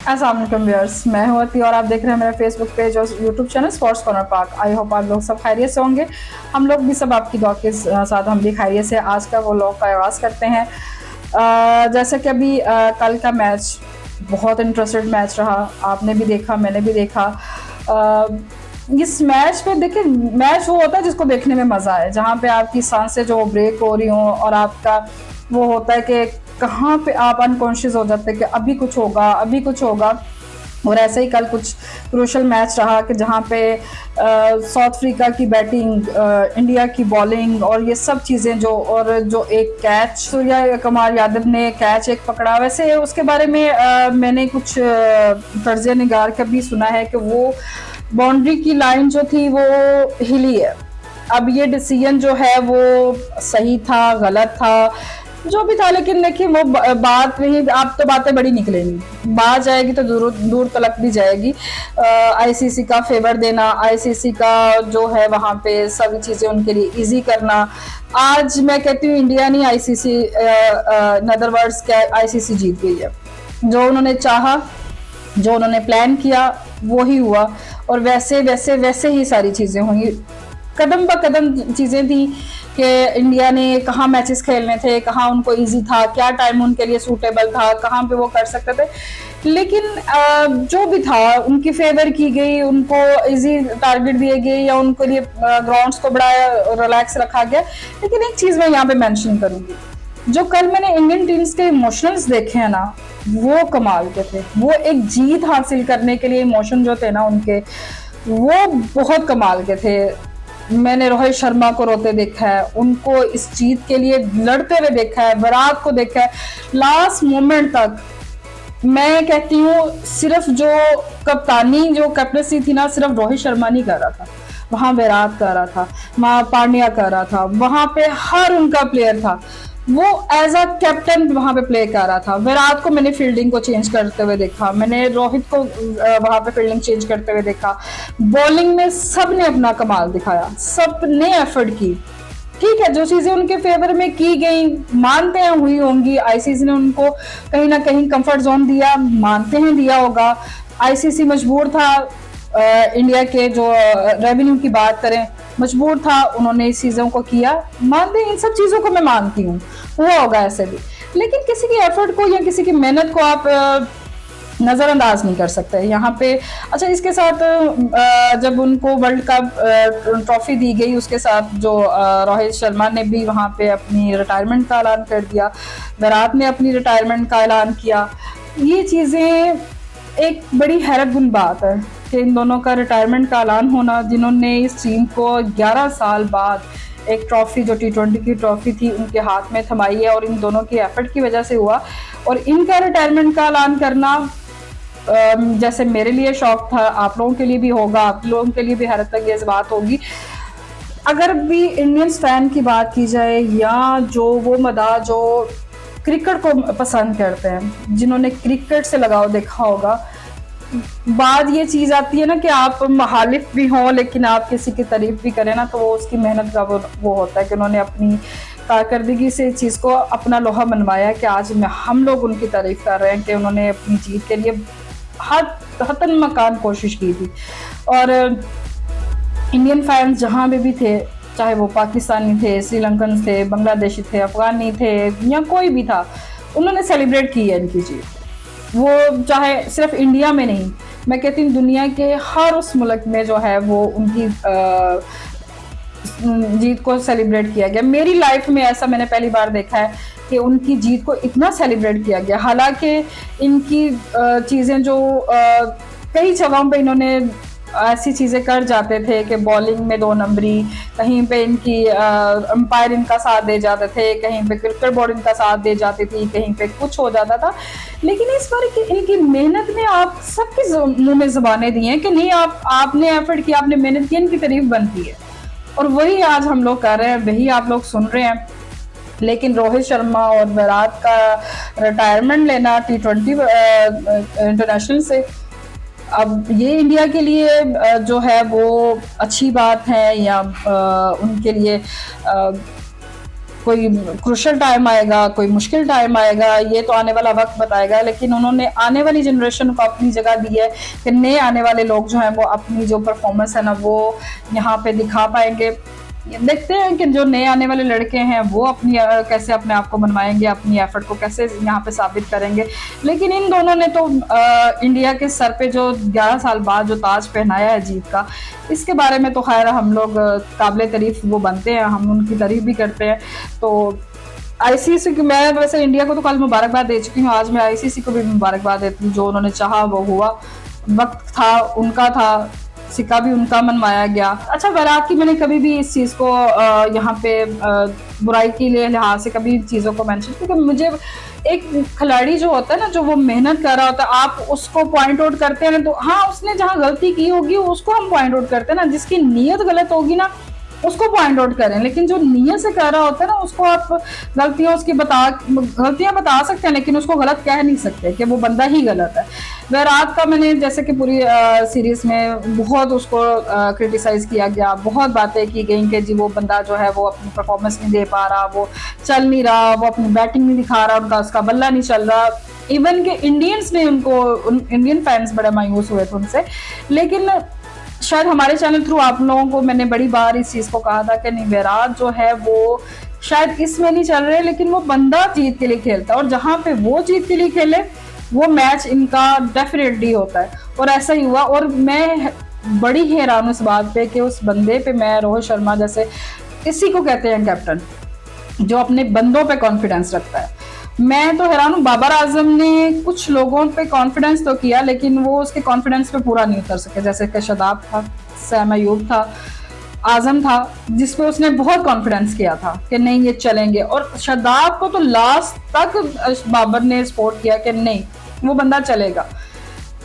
अस्सलाम वालेकुम व्यूअर्स, मैं हूं अति और आप देख रहे हैं मेरा फेसबुक पेज और यूट्यूब चैनल स्पोर्ट्स कॉर्नर पाक। आई होप आप लोग सब खैरियत से होंगे। हम लोग भी सब आपकी दुआ के साथ हम भी खैरियत से आज का वो लोग का आगाज़ करते हैं। जैसे कि अभी कल का मैच बहुत इंटरेस्टेड मैच रहा, आपने भी देखा, मैंने भी देखा। इस मैच में देखिए, मैच वो होता है जिसको देखने में मज़ा आए, जहाँ पे आपकी सांसें जो ब्रेक हो रही हों और आपका वो होता है कि कहाँ पे आप अनकॉन्शियस हो जाते हैं कि अभी कुछ होगा, अभी कुछ होगा। और ऐसे ही कल कुछ क्रूशल मैच रहा कि जहाँ पे साउथ अफ्रीका की बैटिंग, इंडिया की बॉलिंग और ये सब चीज़ें जो एक कैच सूर्या कुमार यादव ने कैच एक पकड़ा। वैसे उसके बारे में मैंने कुछ तर्ज निगार का भी सुना है कि वो बाउंड्री की लाइन जो थी वो हिली है। अब ये डिसीजन जो है वो सही था, गलत था, जो भी था, लेकिन देखिए वो बात नहीं, आप तो बातें बड़ी निकलेंगी, बात जाएगी तो दूर दूर तलक भी जाएगी। आईसीसी का फेवर देना, आईसीसी का जो है वहाँ पे सभी चीज़ें उनके लिए इजी करना। आज मैं कहती हूँ इंडिया नहीं, आईसीसी इन अदर वर्ड्स क्या, आईसीसी जीत गई है। जो उन्होंने चाहा, जो उन्होंने प्लान किया वो ही हुआ और वैसे वैसे वैसे ही सारी चीज़ें हुई। कदम ब कदम चीज़ें थी कि इंडिया ने कहाँ मैचेस खेलने थे, कहाँ उनको इजी था, क्या टाइम उनके लिए सूटेबल था, कहाँ पे वो कर सकते थे। लेकिन जो भी था उनकी फेवर की गई, उनको इजी टारगेट दिए गए या उनके लिए ग्राउंड्स को बड़ा रिलैक्स रखा गया। लेकिन एक चीज़ मैं यहाँ पे मेंशन करूँगी, जो कल मैंने इंडियन टीम्स के इमोशनल्स देखे हैं ना, वो कमाल के थे। वो एक जीत हासिल करने के लिए इमोशन जो थे ना उनके, वो बहुत कमाल के थे। मैंने रोहित शर्मा को रोते देखा है, उनको इस जीत के लिए लड़ते हुए देखा है, विराट को देखा है लास्ट मोमेंट तक। मैं कहती हूँ सिर्फ जो कप्तानी, जो कैप्टनसी थी ना, सिर्फ रोहित शर्मा नहीं कर रहा था, वहाँ विराट कर रहा था, वहाँ पांड्या कर रहा था, वहाँ पे हर उनका प्लेयर था, वो एज अ कैप्टन वहाँ पे प्ले कर रहा था। विराट को मैंने फील्डिंग को चेंज करते हुए देखा, मैंने रोहित को वहाँ पे फील्डिंग चेंज करते हुए देखा। बॉलिंग में सब ने अपना कमाल दिखाया, सब ने एफर्ट की। ठीक है, जो चीजें उनके फेवर में की गई मानते हैं हुई होंगी, आईसीसी ने उनको कहीं ना कहीं कंफर्ट जोन दिया, मानते हैं दिया होगा। आईसीसी मजबूर था, इंडिया के जो रेवेन्यू की बात करें, मजबूर था, उन्होंने इस चीज़ों को किया, मानते हैं, इन सब चीज़ों को मैं मानती हूँ, हुआ होगा ऐसे भी। लेकिन किसी की एफर्ट को या किसी की मेहनत को आप नज़रअंदाज नहीं कर सकते यहाँ पे। अच्छा, इसके साथ जब उनको वर्ल्ड कप ट्रॉफी दी गई, उसके साथ जो रोहित शर्मा ने भी वहाँ पे अपनी रिटायरमेंट का ऐलान कर दिया, विराट ने अपनी रिटायरमेंट का ऐलान किया। ये चीज़ें एक बड़ी हैरत गुन बात है कि इन दोनों का रिटायरमेंट का ऐलान होना, जिन्होंने इस टीम को 11 साल बाद एक ट्रॉफी, जो T20 की ट्रॉफी थी, उनके हाथ में थमाई है और इन दोनों की एफर्ट की वजह से हुआ। और इनका रिटायरमेंट का ऐलान करना जैसे मेरे लिए शौक था, आप लोगों के लिए भी होगा, आप लोगों के लिए भी हैरत अंगेज बात होगी। अगर भी इंडियंस फैन की बात की जाए या जो वो मदा जो क्रिकेट को पसंद करते हैं, जिन्होंने क्रिकेट से लगाव देखा होगा, बात ये चीज़ आती है ना कि आप मुखालिफ भी हों लेकिन आप किसी की तारीफ भी करें ना, तो वो उसकी मेहनत का वो होता है कि उन्होंने अपनी कारकर्दगी से इस चीज़ को अपना लोहा मनवाया कि आज हम लोग उनकी तारीफ कर रहे हैं कि उन्होंने अपनी जीत के लिए हतन मकान कोशिश की थी। और इंडियन फैंस जहाँ भी थे, चाहे वो पाकिस्तानी थे, श्रीलंकन थे, बांग्लादेशी थे, अफगानी थे या कोई भी था, उन्होंने सेलिब्रेट की है इनकी जीत। वो चाहे सिर्फ इंडिया में नहीं, मैं कहती हूँ दुनिया के हर उस मुल्क में जो है वो उनकी जीत को सेलिब्रेट किया गया। मेरी लाइफ में ऐसा मैंने पहली बार देखा है कि उनकी जीत को इतना सेलिब्रेट किया गया। हालांकि इनकी चीज़ें जो कई जगहों पे इन्होंने ऐसी चीज़ें कर जाते थे कि बॉलिंग में 2 नंबरी, कहीं पे इनकी अंपायर इनका साथ दे जाते थे, कहीं पे क्रिकेट बोर्ड इनका साथ दे जाती थी, कहीं पे कुछ हो जाता था। लेकिन इस बार इनकी मेहनत ने आप सबके मुंह में ज़बानें दी हैं कि नहीं, आपने एफर्ट किया, आपने मेहनत की, इनकी तारीफ बनती है। और वही आज हम लोग कर रहे हैं, वही आप लोग सुन रहे हैं। लेकिन रोहित शर्मा और विराट का रिटायरमेंट लेना T20 इंटरनेशनल से, अब ये इंडिया के लिए जो है वो अच्छी बात है या उनके लिए कोई क्रूशियल टाइम आएगा, कोई मुश्किल टाइम आएगा, ये तो आने वाला वक्त बताएगा। लेकिन उन्होंने आने वाली जनरेशन को अपनी जगह दी है कि नए आने वाले लोग जो हैं वो अपनी जो परफॉर्मेंस है ना वो यहाँ पे दिखा पाएंगे। देखते हैं कि जो नए आने वाले लड़के हैं वो अपनी कैसे अपने आप को मनवाएंगे, अपनी एफर्ट को कैसे यहाँ पे साबित करेंगे। लेकिन इन दोनों ने तो इंडिया के सर पे जो 11 साल बाद जो ताज पहनाया है जीत का, इसके बारे में तो खैर हम लोग काबिले तारीफ वो बनते हैं, हम उनकी तारीफ भी करते हैं। तो आईसीसी की मैं वैसे इंडिया को तो कल मुबारकबाद दे चुकी हूँ, आज मैं आईसीसी को भी मुबारकबाद देती हूँ। जो उन्होंने चाहा वो हुआ, वक्त था उनका था, सिक्का भी उनका मनवाया गया। अच्छा, वैराट की मैंने कभी भी इस चीज़ को यहाँ पे बुराई के लिए लिहाज से कभी चीज़ों को मेंशन, क्योंकि मुझे एक खिलाड़ी जो होता है ना, जो वो मेहनत कर रहा होता है, आप उसको पॉइंट आउट करते हैं ना, तो हाँ उसने जहाँ गलती की होगी उसको हम पॉइंट आउट करते हैं ना, जिसकी नीयत गलत होगी ना उसको पॉइंट आउट करें। लेकिन जो नियत से कर रहा होता है ना उसको आप गलतियां बता सकते हैं, लेकिन उसको गलत कह नहीं सकते कि वो बंदा ही गलत है। वैराट का मैंने जैसे कि पूरी सीरीज में बहुत उसको क्रिटिसाइज किया गया, बहुत बातें की गई कि जी वो बंदा जो है वो अपनी परफॉर्मेंस नहीं दे पा रहा, वो चल नहीं रहा, वो अपनी बैटिंग नहीं दिखा रहा, उसका बल्ला नहीं चल रहा। इवन के इंडियंस ने इंडियन फैंस बड़े मायूस हुए थे उनसे। लेकिन शायद हमारे चैनल थ्रू आप लोगों को मैंने बड़ी बार इस चीज को कहा था कि नहीं, वैराट जो है वो शायद इसमें नहीं चल रहे, लेकिन वो बंदा जीत के लिए खेलता है, और जहां पे वो जीत के लिए खेले वो मैच इनका डेफिनेटली होता है। और ऐसा ही हुआ। और मैं बड़ी हैरान हूं इस बात पे कि उस बंदे पे, मैं रोहित शर्मा जैसे, इसी को कहते हैं कैप्टन, जो अपने बंदों पे कॉन्फिडेंस रखता है। मैं तो हैरान हूँ, बाबर आजम ने कुछ लोगों पे कॉन्फिडेंस तो किया, लेकिन वो उसके कॉन्फिडेंस पे पूरा नहीं उतर सके। जैसे कि शादाब था, सैम अयूब था, आजम था, जिसपे उसने बहुत कॉन्फिडेंस किया था कि नहीं ये चलेंगे। और शादाब को तो लास्ट तक बाबर ने सपोर्ट किया कि नहीं वो बंदा चलेगा।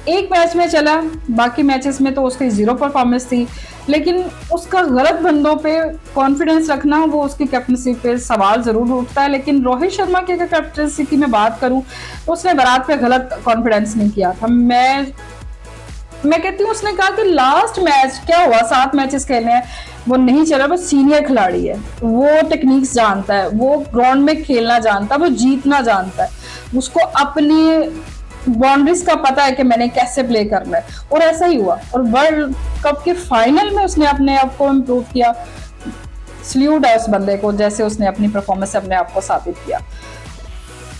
एक मैच में चला, बाकी मैचेस में तो उसकी जीरो परफॉर्मेंस थी। लेकिन उसका गलत बंदों पे कॉन्फिडेंस रखना, वो उसकी कैप्टनसी पे सवाल जरूर उठता है। लेकिन रोहित शर्मा की अगर कैप्टनसी की मैं बात करूं तो उसने विराट पे गलत कॉन्फिडेंस नहीं किया था। मैं कहती हूँ उसने कहा कि लास्ट मैच क्या हुआ, 7 मैचेस खेले हैं, वो नहीं चला। वो सीनियर खिलाड़ी है, वो टेक्निक्स जानता है, वो ग्राउंड में खेलना जानता है, वो जीतना जानता है, उसको अपनी बाउंड्रीज का पता है कि मैंने कैसे प्ले करना है। और ऐसा ही हुआ, और वर्ल्ड कप के फाइनल में उसने अपने आप को इम्प्रूव किया। सल्यूट है उस बंदे को, जैसे उसने अपनी परफॉर्मेंस से अपने आप को साबित किया।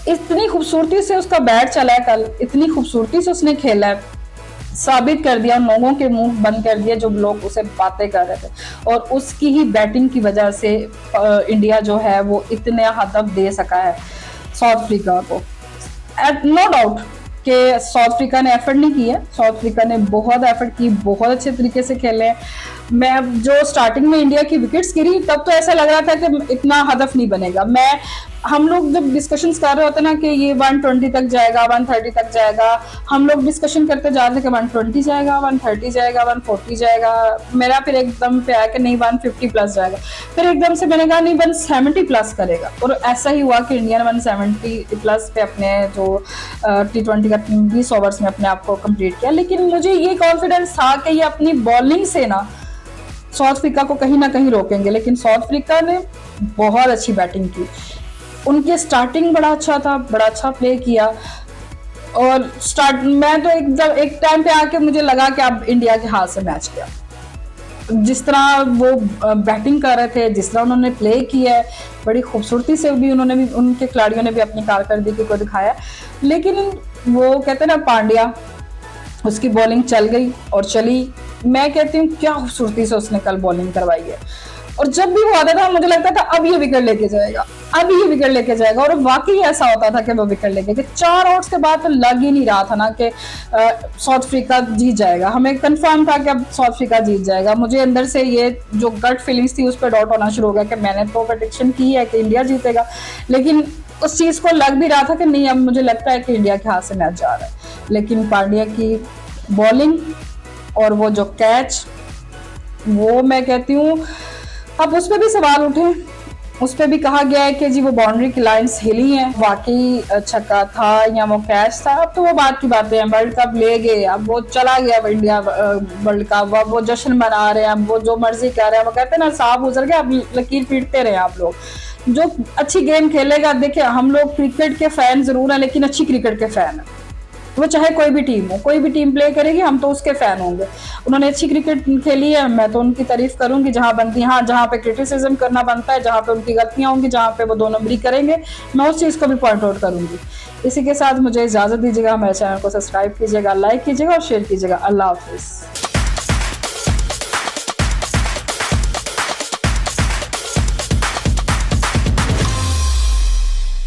इतनी खूबसूरती से उसका बैट चला है कल, इतनी खूबसूरती से उसने खेला है, साबित कर दिया, उन लोगों के मुंह बंद कर दिया जो लोग उसे बातें कर रहे थे। और उसकी ही बैटिंग की वजह से इंडिया जो है वो इतने हदफ दे सका है साउथ अफ्रीका को। नो डाउट कि साउथ अफ्रीका ने एफर्ट नहीं किया, साउथ अफ्रीका ने बहुत एफर्ट की, बहुत अच्छे तरीके से खेले हैं। मैं जो स्टार्टिंग में इंडिया की विकेट्स गिरी तब तो ऐसा लग रहा था कि इतना हदफ नहीं बनेगा। हम लोग जब डिस्कशंस कर रहे होते ना कि ये 120 तक जाएगा, 130 तक जाएगा, हम लोग डिस्कशन करते जा रहे थे कि 120 जाएगा, 130 जाएगा, 140 जाएगा। मेरा फिर एकदम पे आया कि नहीं 150 प्लस जाएगा। फिर एकदम से मैंने कहा नहीं 170 प्लस करेगा, और ऐसा ही हुआ कि इंडिया ने 170 प्लस पे अपने जो T20 का 20 ओवर्स में अपने आप को कंप्लीट किया। लेकिन मुझे ये कॉन्फिडेंस था कि ये अपनी बॉलिंग से ना साउथ अफ्रीका को कहीं ना कहीं रोकेंगे। लेकिन साउथ अफ्रीका ने बहुत अच्छी बैटिंग की, उनकी स्टार्टिंग बड़ा अच्छा था, बड़ा अच्छा प्ले किया। और मैं तो एकदम एक टाइम पे आके मुझे लगा कि अब इंडिया के हाथ से मैच गया। जिस तरह वो बैटिंग कर रहे थे, जिस तरह उन्होंने प्ले किया है, बड़ी खूबसूरती से भी उनके खिलाड़ियों ने भी अपनी कारकर्दगी को दिखाया। लेकिन वो कहते हैं ना पांड्या, उसकी बॉलिंग चल गई और चली। मैं कहती हूँ क्या खूबसूरती से उसने कल बॉलिंग करवाई है। और जब भी वो आता था मुझे लगता था अब ये विकेट लेके जाएगा, अब ये विकेट लेके जाएगा। और वाकई ऐसा होता था कि वो विकेट लेके, 4 ओवर्स के बाद तो लग ही नहीं रहा था ना कि साउथ अफ्रीका जीत जाएगा। हमें कंफर्म था कि अब साउथ अफ्रीका जीत जाएगा। मुझे अंदर से ये जो गट फीलिंग्स थी उस पर डाउट होना शुरू हो गया कि मैंने तो प्रेडिक्शन की है कि इंडिया जीतेगा, लेकिन उस चीज को लग भी रहा था कि नहीं अब मुझे लगता है कि इंडिया के हाथ से मैच जा रहा है। लेकिन पांड्या की बॉलिंग और वो जो कैच, वो मैं कहती हूँ अब उस पर भी सवाल उठे, उस पर भी कहा गया है कि जी वो बाउंड्री की लाइंस हिली हैं, वाकई छक्का था या वो कैच था। अब तो वो बात की बातें हैं, वर्ल्ड कप ले गए, अब वो चला गया इंडिया वर्ल्ड कप, अब वो जश्न मना रहे हैं, अब वो जो मर्जी कर रहे हैं, वो कहते हैं ना सांप गुजर गया अब लकीर पीटते रहे आप लोग। जो अच्छी गेम खेलेगा, देखिए हम लोग क्रिकेट के फैन जरूर हैं लेकिन अच्छी क्रिकेट के फैन है, वो चाहे कोई भी टीम हो, कोई भी टीम प्ले करेगी हम तो उसके फैन होंगे। उन्होंने अच्छी क्रिकेट खेली है, मैं तो उनकी तारीफ करूंगी जहां बनती है। हाँ, जहां पे क्रिटिसिज्म करना बनता है, जहां पे उनकी गलतियां होंगी, जहां पे वो 2 नंबरी करेंगे, मैं उस चीज को भी पॉइंट आउट करूंगी। इसी के साथ मुझे इजाजत दीजिएगा, हमारे चैनल को सब्सक्राइब कीजिएगा, लाइक कीजिएगा और शेयर कीजिएगा। अल्लाह हाफिज।